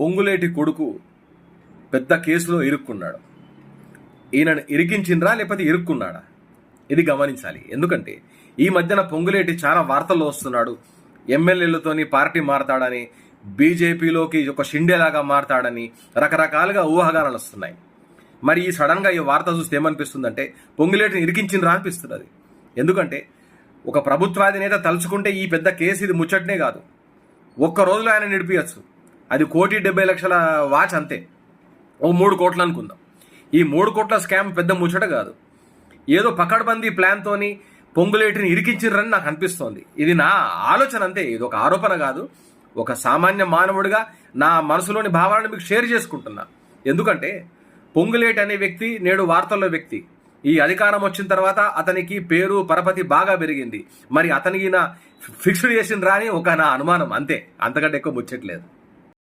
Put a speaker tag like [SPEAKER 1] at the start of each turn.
[SPEAKER 1] పొంగులేటి కొడుకు పెద్ద కేసులో ఇరుక్కున్నాడు. ఈయనను ఇరికించిండ్రా లేకపోతే ఇరుక్కున్నాడా? ఇది గమనించాలి. ఎందుకంటే ఈ మధ్యన పొంగులేటి చాలా వార్తల్లో వస్తున్నాడు. ఎమ్మెల్యేలతోని పార్టీ మారతాడని, బీజేపీలోకి ఒక షిండేలాగా మారతాడని రకరకాలుగా ఊహాగానాలు వస్తున్నాయి. మరి ఈ సడన్గా ఈ వార్త చూస్తే ఏమనిపిస్తుందంటే పొంగులేటిని ఇరికించిండ్రా అనిపిస్తున్నది. ఎందుకంటే ఒక ప్రభుత్వాధినేత తలుచుకుంటే ఈ పెద్ద కేసు ఇది ముచ్చటనే కాదు. ఒక్క రోజులో ఆయన నిడిపియచ్చు. అది 1,70,00,000 వాచ్ అంతే. ఓ 3 కోట్లు అనుకుందాం. ఈ 3 కోట్ల స్కామ్ పెద్ద ముచ్చట కాదు. ఏదో పకడ్బందీ ప్లాన్తోని పొంగులేటిని ఇరికించిర్రని నాకు అనిపిస్తోంది. ఇది నా ఆలోచన అంతే. ఇది ఒక ఆరోపణ కాదు. ఒక సామాన్య మానవుడిగా నా మనసులోని భావాలను మీకు షేర్ చేసుకుంటున్నా. ఎందుకంటే పొంగులేటి అనే వ్యక్తి నేడు వార్తల్లో వ్యక్తి. ఈ అధికారం వచ్చిన తర్వాత అతనికి పేరు పరపతి బాగా పెరిగింది. మరి అతనికి నా ఫిక్స్డ్ చేసిన రాని ఒక నా అనుమానం అంతే. అంతకంటే ఎక్కువ ముచ్చట్లేదు.